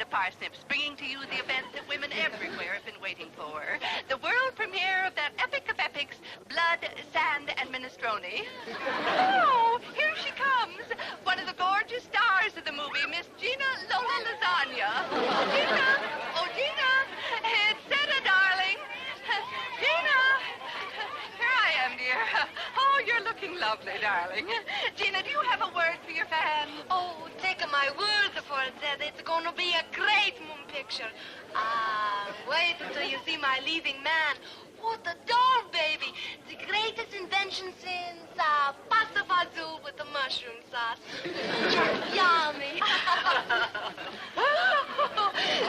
the Parsnips, bringing to you the event that women everywhere have been waiting for. The world premiere of that epic of epics, Blood, Sand, and Minestrone. Oh, here she comes. One of the gorgeous stars of the movie, Miss Gina Lola Lasagna. Gina! Oh, Gina! It's Santa, darling. Gina! Here I am, dear. Oh, you're looking lovely, darling. Gina, do you have a word for your fans? Oh, take my word for it that it's going to be a great moon picture. Wait until you see my leading man. What a doll, baby. The greatest invention since pasta fazool with the mushroom sauce. Yummy.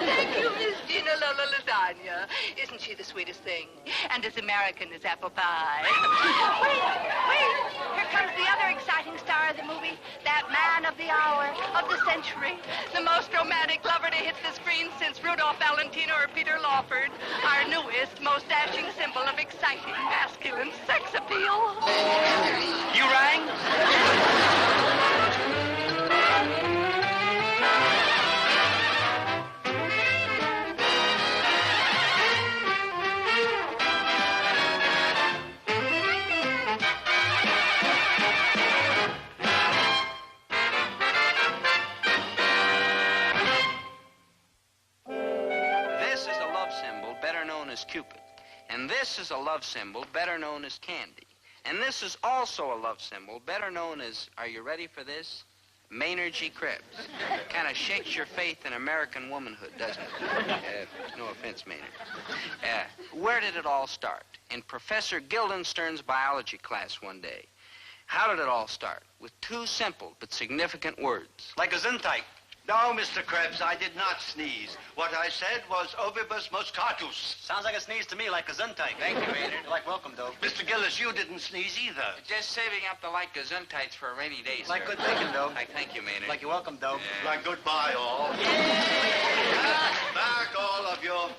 Thank you, Miss Gina Lola Lasagna. Isn't she the sweetest thing? And as American as apple pie. Wait. Here comes the other exciting star of the movie. That man of the hour, of the century. The most romantic lover to hit the screen since Rudolph Valentino or Peter Lawford. Our newest, most dashing symbol of exciting masculine sex appeal. You rang? This is a love symbol better known as Cupid. And this is a love symbol better known as candy. And this is also a love symbol better known as, are you ready for this? Maynard G. Krebs. Kind of shakes your faith in American womanhood, doesn't it? No offense, Maynard. Where did it all start? In Professor Guildenstern's biology class one day. How did it all start? With two simple but significant words. Like a Gesundheit. No, Mr. Krebs, I did not sneeze. What I said was ovibus moscatus. Sounds like a sneeze to me, like Gesundheit. Thank you, Maynard. You're like welcome, Dobe. Mr. Gillis, you didn't sneeze either. Just saving up the like Gesundheits for a rainy day, sir. Like good thinking, Dobe. I thank you, Maynard. Like you're welcome, Dobe. Yeah. Like goodbye, all. Back, all of you.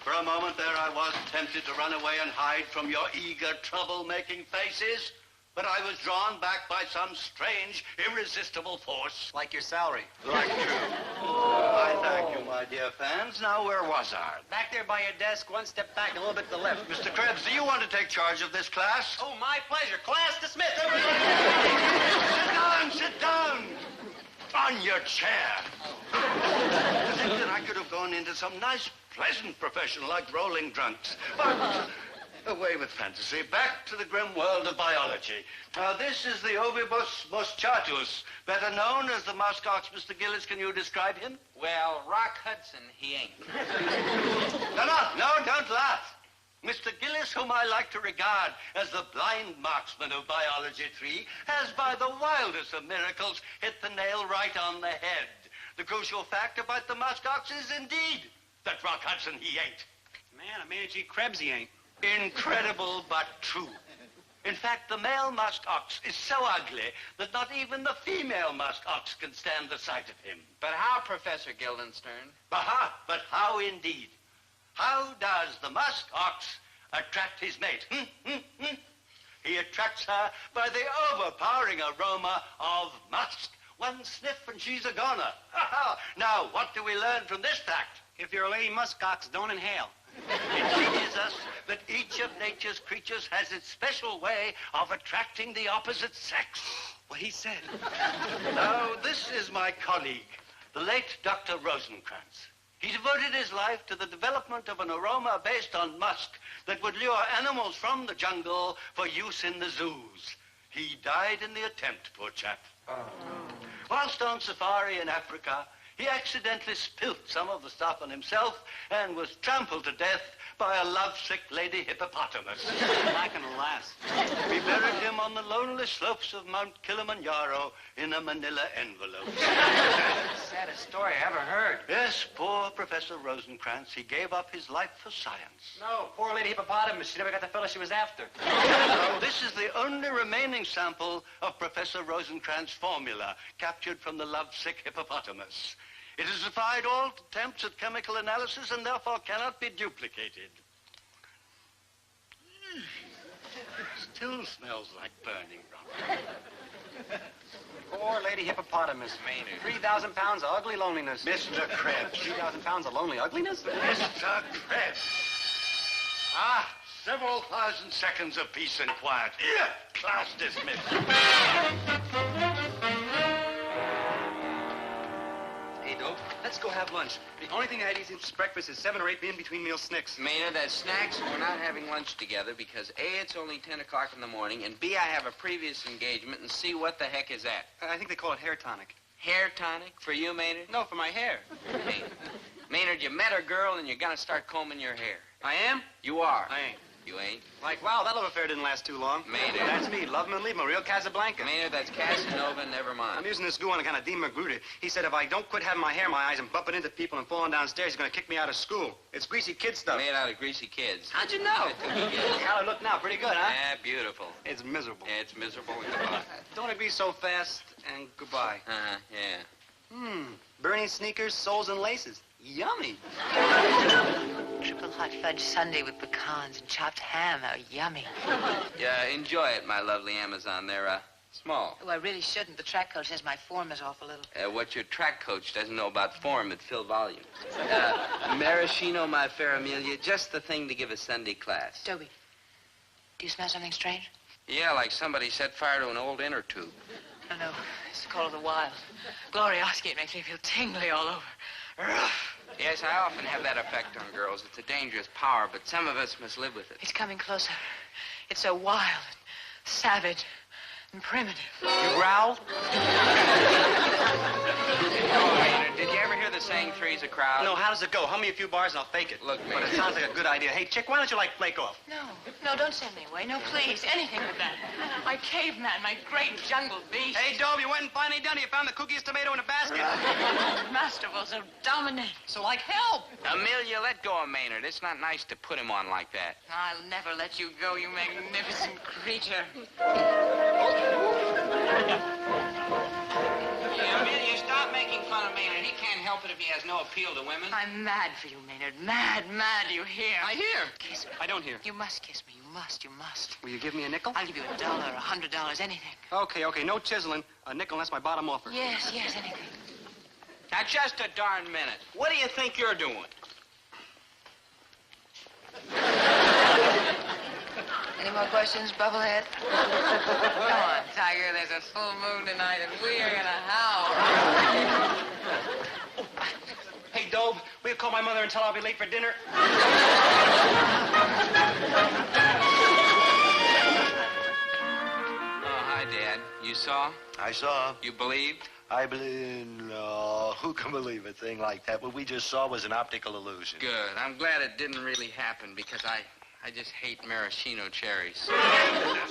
For a moment there I was tempted to run away and hide from your eager, trouble-making faces. But I was drawn back by some strange, irresistible force. Like your salary. Like true. I thank you, my dear fans. Now, where was I? Back there by your desk, one step back, a little bit to the left. Mr. Krebs, do you want to take charge of this class? Oh, my pleasure. Class dismissed, everybody. Sit down. On your chair. I think that I could have gone into some nice, pleasant profession like rolling drunks. But away with fantasy. Back to the grim world of biology. Now, this is the ovibus moschatus, better known as the muskox. Mr. Gillis, can you describe him? Well, Rock Hudson, he ain't. No, don't laugh. Mr. Gillis, whom I like to regard as the blind marksman of Biology 3, has, by the wildest of miracles, hit the nail right on the head. The crucial fact about the muskox is, indeed, that Rock Hudson, he ain't. Man, I Maynard G. Krebs, he ain't. Incredible, but true. In fact, the male muskox is so ugly that not even the female muskox can stand the sight of him. But how, Professor Guildenstern? Aha, but how indeed? How does the muskox attract his mate? He attracts her by the overpowering aroma of musk. One sniff and she's a goner. Now, what do we learn from this fact? If you're a lady muskox, don't inhale. It teaches us that each of nature's creatures has its special way of attracting the opposite sex. What he said. Now, this is my colleague, the late Dr. Rosencrantz. He devoted his life to the development of an aroma based on musk that would lure animals from the jungle for use in the zoos. He died in the attempt, poor chap. Whilst on safari in Africa, he accidentally spilt some of the stuff on himself and was trampled to death by a lovesick lady hippopotamus. Not gonna last. We buried him on the lonely slopes of Mount Kilimanjaro in a manila envelope. Saddest story I ever heard. Yes, poor Professor Rosencrantz. He gave up his life for science. No, poor lady hippopotamus. She never got the fellow she was after. This is the only remaining sample of Professor Rosencrantz's formula captured from the lovesick hippopotamus. It has defied all attempts at chemical analysis and therefore cannot be duplicated. Still smells like burning rubber. Poor lady hippopotamus. Maynard. 3,000 pounds of ugly loneliness. Mr. Krebs. 3,000 pounds of lonely ugliness? Mr. Krebs. Ah, several thousand seconds of peace and quiet. Here, class dismissed. Hey, Dope, let's go have lunch. The only thing I had eaten since breakfast is 7 or 8 in-between meal snicks. Maynard, that's snacks, and we're not having lunch together because A, it's only 10 o'clock in the morning, and B, I have a previous engagement, and C, what the heck is that? I think they call it hair tonic. Hair tonic? For you, Maynard? No, for my hair. Maynard, you met a girl and you're gonna start combing your hair. I am? You are. I ain't. You ain't? Like, wow, that love affair didn't last too long. Maynard. That's me. Love him and leave him. A real Casablanca. Maynard, that's Casanova, never mind. I'm using this goo on a kind of Dean Magruder. He said if I don't quit having my hair in my eyes and bumping into people and falling downstairs, he's going to kick me out of school. It's greasy kid stuff. Made out of greasy kids. How'd you know? How I look now. Pretty good, huh? Yeah, beautiful. It's miserable. Yeah, it's miserable and goodbye. Don't agree so fast, and goodbye. Uh-huh, yeah. Bernie sneakers, soles, and laces. Yummy. Triple hot fudge sundae with pecans and chopped ham. How yummy. Yeah, enjoy it, my lovely Amazon. They're, small. Oh, I really shouldn't. The track coach says my form is off a little. What your track coach doesn't know about form, it fill volume. Maraschino, my fair Amelia, just the thing to give a Sunday class. Dobie, do you smell something strange? Yeah, like somebody set fire to an old inner tube. No, it's the call of the wild. Glorioski, it makes me feel tingly all over. Rough. Yes, I often have that effect on girls. It's a dangerous power, but some of us must live with it. It's coming closer. It's so wild, and savage, and primitive. You growl? Did you ever hear the saying three's a crowd? No, how does it go? Hum me a few bars and I'll fake it. Look, But it sounds like a good idea. Hey, chick, why don't you, flake off? No, don't send me away. No, please. Anything but that. My caveman, my great jungle beast. Hey, Dove, you went and finally done it. You found the cookiest tomato in a basket. Masterful, so dominant. So like help. Amelia, let go of Maynard. It's not nice to put him on like that. I'll never let you go, you magnificent creature. Yeah, Amelia, stop making fun of Maynard. He can't help it if he has no appeal to women. I'm mad for you, Maynard. Mad, do you hear? I hear. Kiss me. I don't hear. You must kiss me. You must. Will you give me a nickel? I'll give you $1, $100, anything. Okay. No chiseling. A nickel, that's my bottom offer. Yes, anything. Now, just a darn minute. What do you think you're doing? Any more questions, Bubblehead? Come on, Tiger. There's a full moon tonight, and we are gonna howl. Hey, Dove, will you call my mother and tell her I'll be late for dinner? Oh, hi, Dad. You saw? I saw. You believed? I believe. No, who can believe a thing like that? What we just saw was an optical illusion. Good. I'm glad it didn't really happen because I just hate maraschino cherries.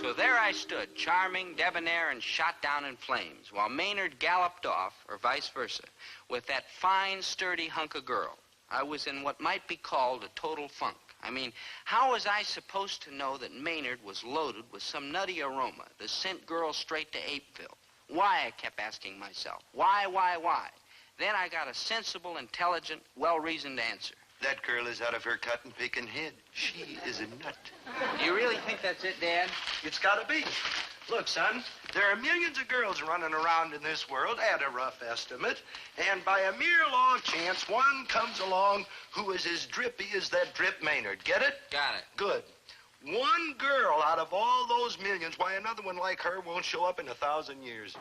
So there I stood, charming, debonair, and shot down in flames, while Maynard galloped off, or vice versa, with that fine, sturdy hunk of girl. I was in what might be called a total funk. I mean, how was I supposed to know that Maynard was loaded with some nutty aroma that sent girls straight to Apeville? Why, I kept asking myself. Why? Then I got a sensible, intelligent, well-reasoned answer. That girl is out of her cotton-picking head. She is a nut. Do you really think that's it, Dad? It's gotta be. Look, son, there are millions of girls running around in this world at a rough estimate, and by a mere law of chance, one comes along who is as drippy as that drip Maynard. Get it? Got it. Good. One girl out of all those millions, why, another one like her won't show up in 1,000 years.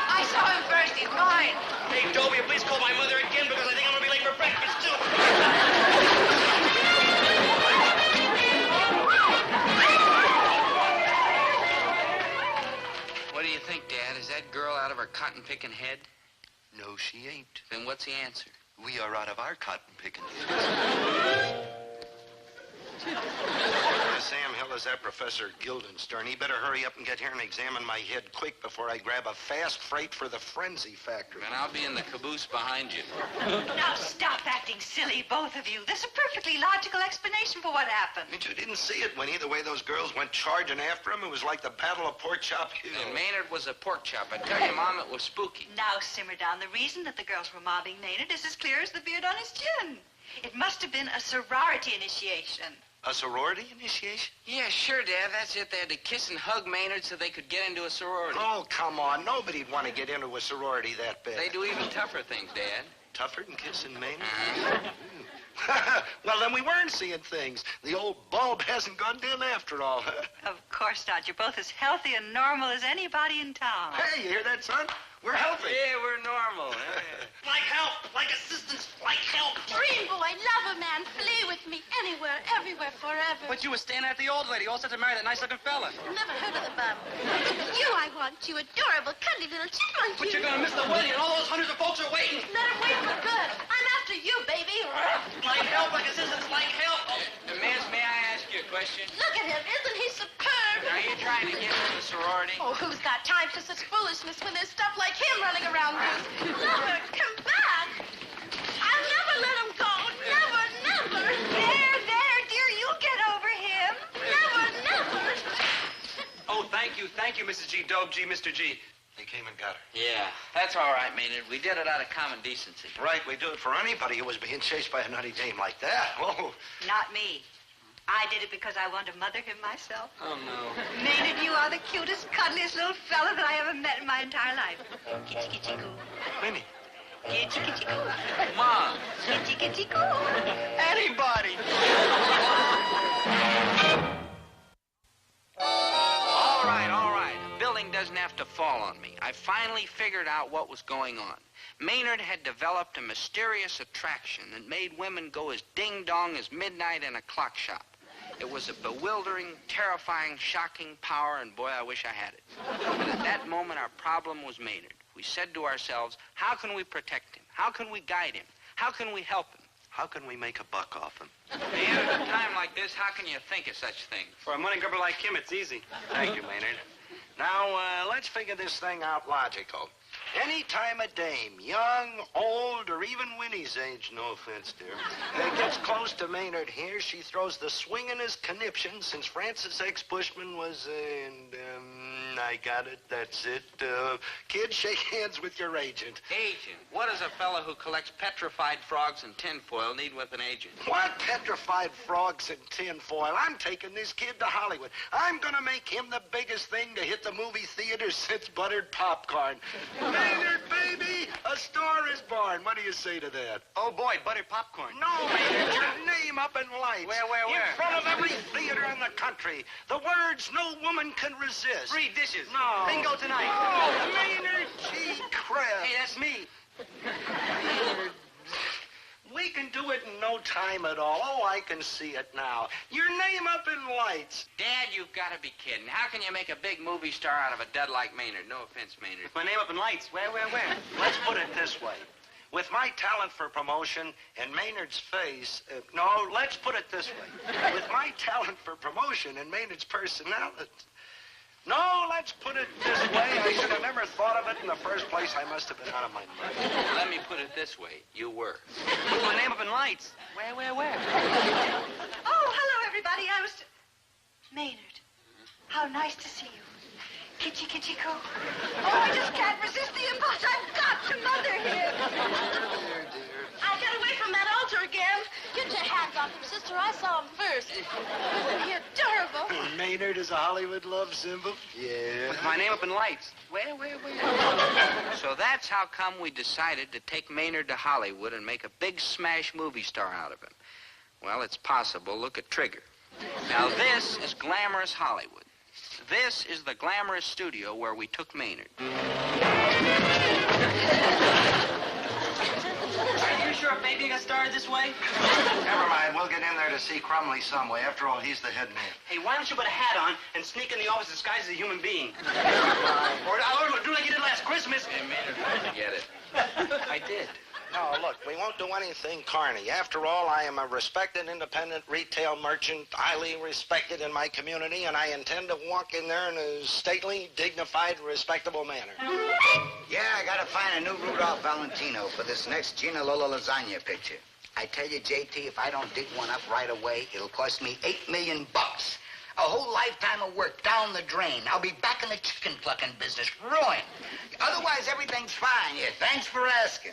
I saw him first. He's mine. Hey, Dobie, please call my mother again because I think I'm gonna be late for breakfast, too. What do you think, Dad? Is that girl out of her cotton-picking head? No, she ain't. Then what's the answer? We are out of our cotton-picking heads. Sam Hill is that Professor Guildenstern. He better hurry up and get here and examine my head quick before I grab a fast freight for the frenzy factory. And I'll be in the caboose behind you. Now stop acting silly, both of you. There's a perfectly logical explanation for what happened. But you didn't see it, Winnie, the way those girls went charging after him. It was like the Battle of Pork Chop Hill. And Maynard was a pork chop. I tell you, Mom, it was spooky. Now simmer down. The reason that the girls were mobbing Maynard is as clear as the beard on his chin. It must have been a sorority initiation. A sorority initiation? Yeah, sure, Dad. That's it. They had to kiss and hug Maynard so they could get into a sorority. Oh, come on. Nobody'd want to get into a sorority that bad. They do even tougher things, Dad. Tougher than kissing Maynard? Well, then we weren't seeing things. The old bulb hasn't gone dim after all, huh? Of course not. You're both as healthy and normal as anybody in town. Hey, you hear that, son? We're healthy. Yeah, we're normal. Like help, like assistance, like help. Dream boy, love a man, play with me anywhere, everywhere, forever. But you were standing at the old lady, all set to marry that nice-looking fella. Never heard of the bum. You I want, you adorable, cuddly little chipmunk. But you're gonna miss the wedding, and all those hundreds of folks are waiting. Let him wait for good. I'm after you, baby. Like help, like assistance, like help. Miss, may I ask you a question? Look at him, isn't he superb? Are you trying to get into the sorority? Oh, who's got time for such foolishness when there's stuff like him running around loose? Lover, come back. I'll never let him go. Never, never. There, dear. You'll get over him. Never, never. Oh, thank you, Mrs. G. Dobie, Mr. G. They came and got her. Yeah, that's all right, Maynard. We did it out of common decency. Right, we do it for anybody who was being chased by a nutty dame like that. Oh. Not me. I did it because I wanted to mother him myself. Oh, no. Maynard, you are the cutest, cuddliest little fella that I ever met in my entire life. Kitty, kitty, coo. Minnie. Kitty, kitty, coo. Mom. Kitty, kitty, coo. Anybody. All right. A building doesn't have to fall on me. I finally figured out what was going on. Maynard had developed a mysterious attraction that made women go as ding-dong as midnight in a clock shop. It was a bewildering, terrifying, shocking power, and boy, I wish I had it. But at that moment, our problem was Maynard. We said to ourselves, how can we protect him? How can we guide him? How can we help him? How can we make a buck off him? Man, at a time like this, how can you think of such things? For a money grubber like him, it's easy. Thank you, Maynard. Now, let's figure this thing out logical. Any time a dame, young, old, or even Winnie's age, no offense, dear, gets close to Maynard here, she throws the swingin'est conniption since Francis X. Bushman was, I got it, that's it. Kid, shake hands with your agent. Agent? What does a fellow who collects petrified frogs and tinfoil need with an agent? What petrified frogs and tinfoil? I'm taking this kid to Hollywood. I'm gonna make him the biggest thing to hit the movie theaters since buttered popcorn. Maynard, baby, a star is born. What do you say to that? Oh, boy, buttered popcorn. No, Maynard, your name up in lights. Where? In front of every theater in the country. The words no woman can resist. 3 dishes. No. Bingo tonight. Oh, Maynard G. Krabs. Hey, that's me. We can do it in no time at all. Oh, I can see it now. Your name up in lights. Dad, you've got to be kidding. How can you make a big movie star out of a dud like Maynard? No offense, Maynard. My name up in lights. Where? Let's put it this way. With my talent for promotion and Maynard's face... let's put it this way. With my talent for promotion and Maynard's personality... No, let's put it this way. I should have never thought of it in the first place. I must have been out of my mind. Let me put it this way. You were. With my name up in lights. Where? Oh, hello, everybody. Maynard, how nice to see you. Kitty, kitty, coo. Oh, I just can't resist the impulse. I've got to mother him. I'll get away from that altar again. Get your hands off him, sister. I saw him first. Isn't he adorable? Maynard is a Hollywood love symbol? Yeah. With my name up in lights. Where? So that's how come we decided to take Maynard to Hollywood and make a big smash movie star out of him. Well, it's possible. Look at Trigger. Now, this is glamorous Hollywood. This is the glamorous studio where we took Maynard. Are you sure baby got started this way? Never mind. We'll get in there to see Crumley some way. After all, he's the head man. Hey, why don't you put a hat on and sneak in the office disguised as a human being? Or do like you did last Christmas. Hey, Maynard, don't forget it. I did. No, look, we won't do anything carny. After all, I am a respected independent retail merchant, highly respected in my community, and I intend to walk in there in a stately, dignified, respectable manner. Yeah, I gotta find a new Rudolph Valentino for this next Gina Lola lasagna picture. I tell you, JT, if I don't dig one up right away, it'll cost me $8 million. A whole lifetime of work down the drain. I'll be back in the chicken plucking business, ruined. Otherwise, everything's fine. Yeah, thanks for asking.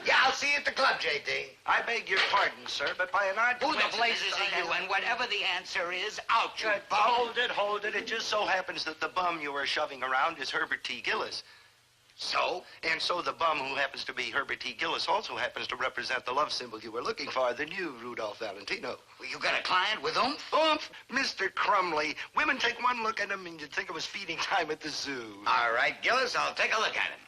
Yeah, I'll see you at the club, J.D. I beg your pardon, sir, but by an odd Who the coincidence, blazes are you? And whatever the answer is, out you bum. Hold it. It just so happens that the bum you were shoving around is Herbert T. Gillis. So? And so the bum who happens to be Herbert T. Gillis also happens to represent the love symbol you were looking for, the new Rudolph Valentino. Well, you got a client with oomph? Oomph, Mr. Crumley. Women take one look at him and you'd think it was feeding time at the zoo. All right, Gillis, I'll take a look at him.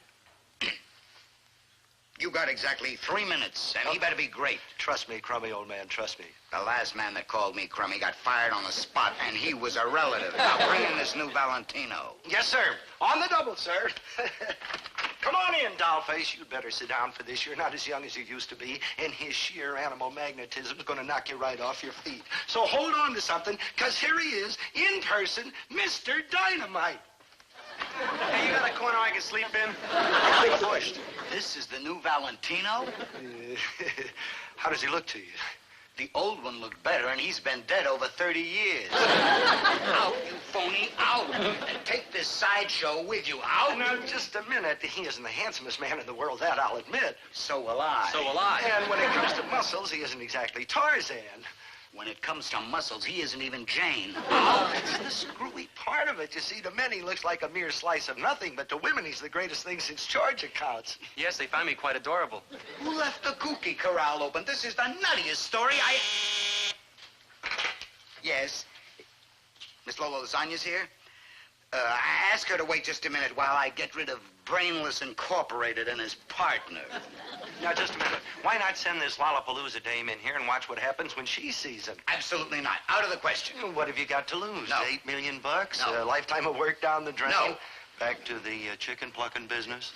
You got exactly 3 minutes, and he better be great. Trust me, Crummy, old man, trust me. The last man that called me Crummy got fired on the spot, and he was a relative. Now bring in this new Valentino. Yes, sir. On the double, sir. Come on in, dollface. You'd better sit down for this. You're not as young as you used to be, and his sheer animal magnetism is going to knock you right off your feet. So hold on to something, because here he is, in person, Mr. Dynamite. Hey, you got a corner I can sleep in? I pushed. This is the new Valentino? How does he look to you? The old one looked better, and he's been dead over 30 years. Out, you phony, out. And take this sideshow with you, out. Now, just a minute. He isn't the handsomest man in the world, that I'll admit. So will I. So will I. And when it comes to muscles, he isn't exactly Tarzan. When it comes to muscles, he isn't even Jane. Oh, that's the screwy part of it. You see, to men, he looks like a mere slice of nothing, but to women, he's the greatest thing since George accounts. Yes, they find me quite adorable. Who left the cookie corral open? This is the nuttiest story Yes. Miss Lola Lasagna's here? Ask her to wait just a minute while I get rid of Brainless Incorporated and his partner. Now, just a minute. Why not send this Lollapalooza dame in here and watch what happens when she sees him? Absolutely not. Out of the question. What have you got to lose? No. $8 million? No. A lifetime of work down the drain? No. Back to the chicken plucking business?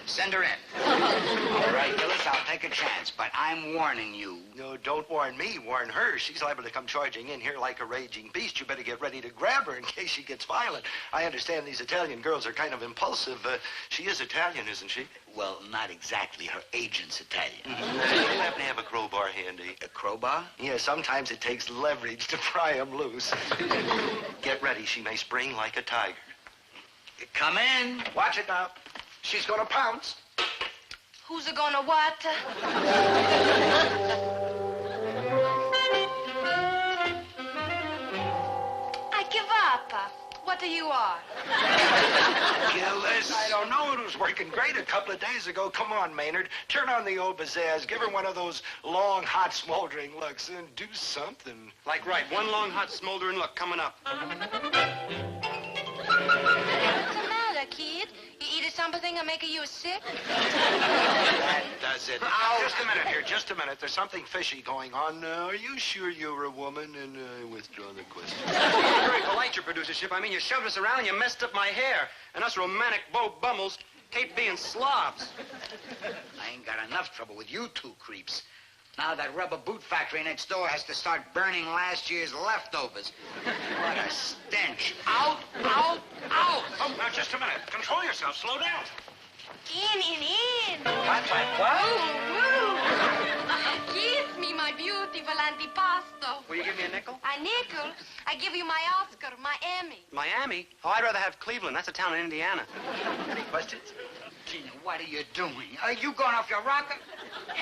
Send her in. All right, Gillis, I'll take a chance, but I'm warning you. No, don't warn me. Warn her. She's liable to come charging in here like a raging beast. You better get ready to grab her in case she gets violent. I understand these Italian girls are kind of impulsive. She is Italian, isn't she? Well, not exactly. Her agent's Italian. You happen to have a crowbar handy. A crowbar? Yeah, sometimes it takes leverage to pry them loose. Get ready. She may spring like a tiger. Come in. Watch it now. She's gonna pounce. Who's a gonna what? I give up. What do you are? Gillis. I don't know. It was working great a couple of days ago. Come on, Maynard. Turn on the old pizzazz. Give her one of those long, hot, smoldering looks and do something. Like right, one long, hot, smoldering look coming up. What's the matter, kid? You eat something and make you sick? That does it. Just a minute here. Just a minute. There's something fishy going on. Are you sure you're a woman? And I withdraw the question. Very polite, your producership. I mean, you shoved us around and you messed up my hair. And us romantic Beau Bummels hate being slobs. I ain't got enough trouble with you two creeps. Now that rubber boot factory next door has to start burning last year's leftovers. What a stench. Out, out, out. Oh, now, just a minute. Control yourself. Slow down. In. What? Woo. Kiss me, my beautiful antipasto. Will you give me a nickel? A nickel? I give you my Oscar, my Emmy. Miami? Oh, I'd rather have Cleveland. That's a town in Indiana. Any questions? Gina, what are you doing? Are you going off your rocker?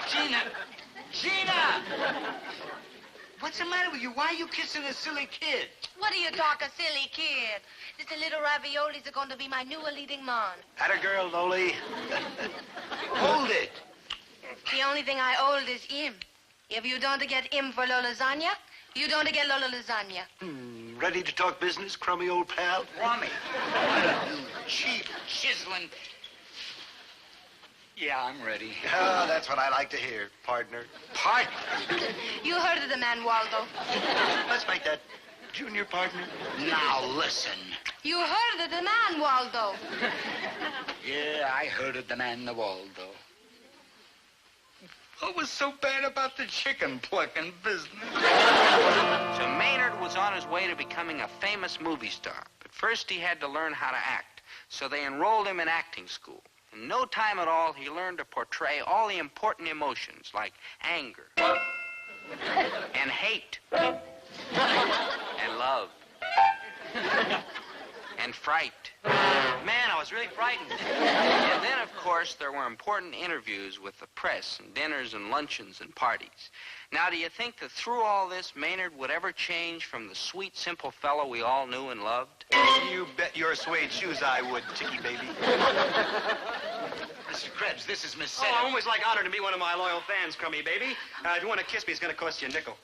Gina! Gina! What's the matter with you? Why are you kissing a silly kid? What are you talking, silly kid? This little raviolis are going to be my new leading man. Atta girl, Loli. Hold it. The only thing I hold is him. If you don't get him for Lola Lasagna, you don't get Lola Lasagna. Ready to talk business, crummy old pal? Rummy. What a cheap, chiseling... Yeah, I'm ready. Oh, that's what I like to hear, partner. Partner? You heard of the man, Waldo. Let's make that junior partner. Now listen. You heard of the man, Waldo. Yeah, I heard of the man, the Waldo. What was so bad about the chicken plucking business? So Maynard was on his way to becoming a famous movie star. But first he had to learn how to act. So they enrolled him in acting school. In no time at all, he learned to portray all the important emotions like anger and hate and love. And fright. Man, I was really frightened. And then, of course, there were important interviews with the press and dinners and luncheons and parties. Now, do you think that through all this, Maynard would ever change from the sweet, simple fellow we all knew and loved? You bet your suede shoes I would, Chicky baby. Mr. Krebs, this is Miss Oh, Setter. I'm always like honored to be one of my loyal fans, Crummy baby. If you want to kiss me, it's going to cost you a nickel.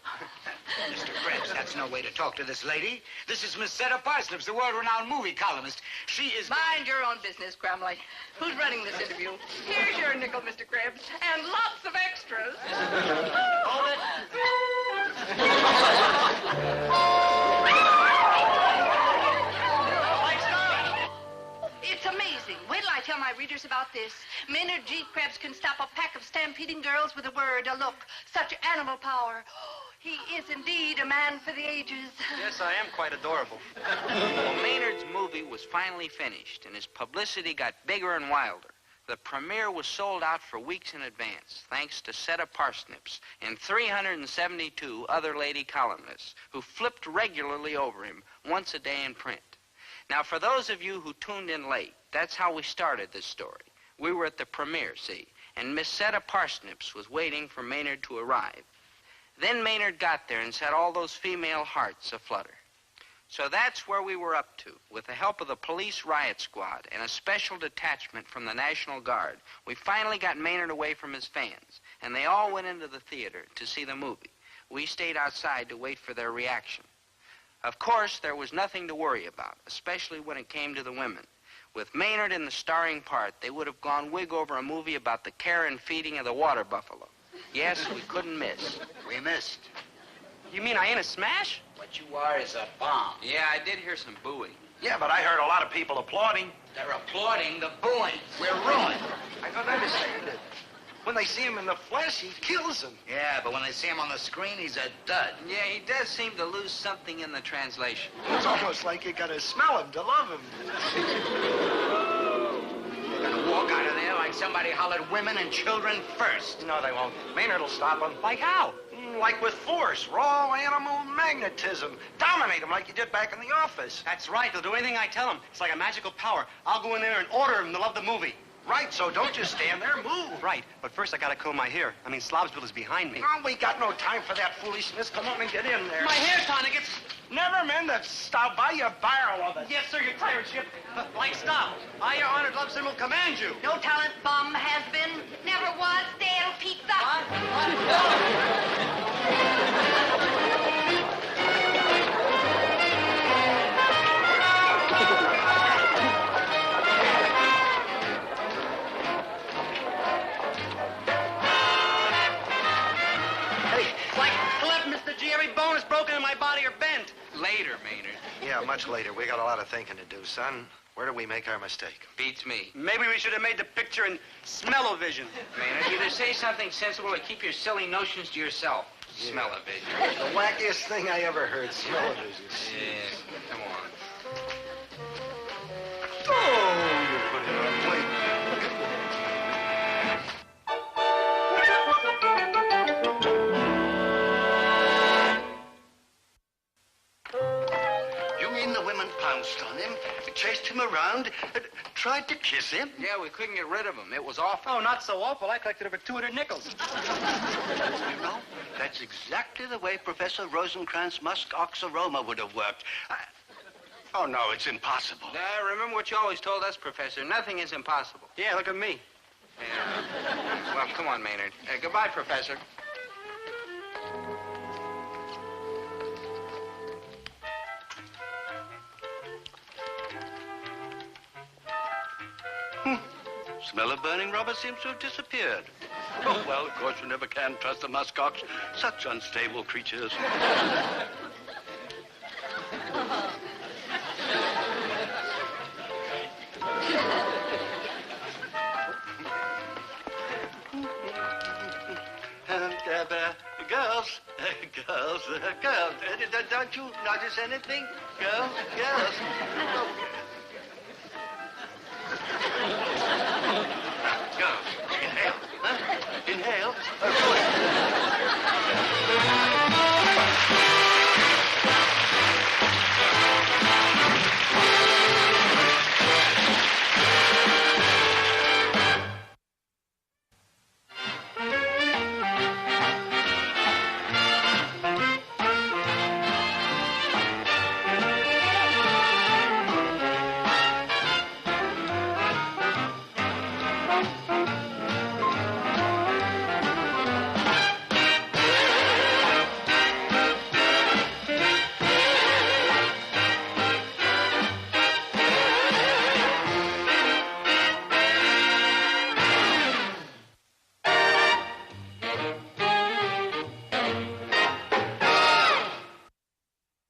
Mr. Krebs, that's no way to talk to this lady. This is Miss Setter Parsnips, the world-renowned movie columnist. She is... Mind your own business, Crumley. Who's running this interview? Here's your nickel, Mr. Krebs, and lots of extras. Hold it. It's amazing. Wait till I tell my readers about this. Maynard G. Krebs can stop a pack of stampeding girls with a word, a look. Such animal power. He is indeed a man for the ages. Yes, I am quite adorable. Well, Maynard's movie was finally finished, and his publicity got bigger and wilder. The premiere was sold out for weeks in advance, thanks to Setter Parsnips and 372 other lady columnists who flipped regularly over him once a day in print. Now, for those of you who tuned in late, that's how we started this story. We were at the premiere, see, and Miss Setter Parsnips was waiting for Maynard to arrive. Then Maynard got there and set all those female hearts aflutter. So that's where we were up to. With the help of the police riot squad and a special detachment from the National Guard, we finally got Maynard away from his fans, and they all went into the theater to see the movie. We stayed outside to wait for their reaction. Of course, there was nothing to worry about, especially when it came to the women. With Maynard in the starring part, they would have gone wig over a movie about the care and feeding of the water buffalo. Yes, we couldn't miss. We missed. You mean I ain't a smash? What you are is a bomb. Yeah, I did hear some booing. Yeah, but I heard a lot of people applauding. They're applauding the booing. We're ruined. I don't understand it. When they see him in the flesh, he kills them. Yeah, but when they see him on the screen, he's a dud. Yeah, he does seem to lose something in the translation. It's almost like you gotta smell him to love him. They're gonna walk out of there like somebody hollered women and children first. No, they won't. Maynard'll stop him. Like how? Like with force, raw animal magnetism. Dominate him like you did back in the office. That's right. They'll do anything I tell them. It's like a magical power. I'll go in there and order them to love the movie. Right, so don't just stand there, move. Right, but first I gotta comb my hair. I mean, Slobsville is behind me. Oh, we got no time for that foolishness. Come on and get in there. My hair's on. It gets... Never mind that stuff. Buy you a barrel of it. Yes, sir, your tyrant ship. Like stop. I, your honored love symbol, command you. No talent bum has been, never was, stale pizza. Every bone is broken in my body or bent. Later, Maynard. Yeah, much later. We got a lot of thinking to do, son. Where did we make our mistake? Beats me. Maybe we should have made the picture in smell-o-vision. Maynard, either say something sensible or keep your silly notions to yourself. Yeah. Smell-o-vision. The wackiest thing I ever heard. Smell-o-vision. Yeah, come on. Oh, you put it on plate. Pounced on him, chased him around, tried to kiss him. Yeah, we couldn't get rid of him. It was awful. Oh, not so awful. I collected over 200 nickels. You know, that's exactly the way Professor Rosencrantz musk ox aroma would have worked. Oh, no, it's impossible. Remember what you always told us, Professor. Nothing is impossible. Yeah, look at me. Yeah. Well, come on, Maynard. Goodbye, Professor. Smell of burning rubber seems to have disappeared. Oh, well, of course, you never can trust the muskox. Such unstable creatures. Girls, don't you notice anything? Girls.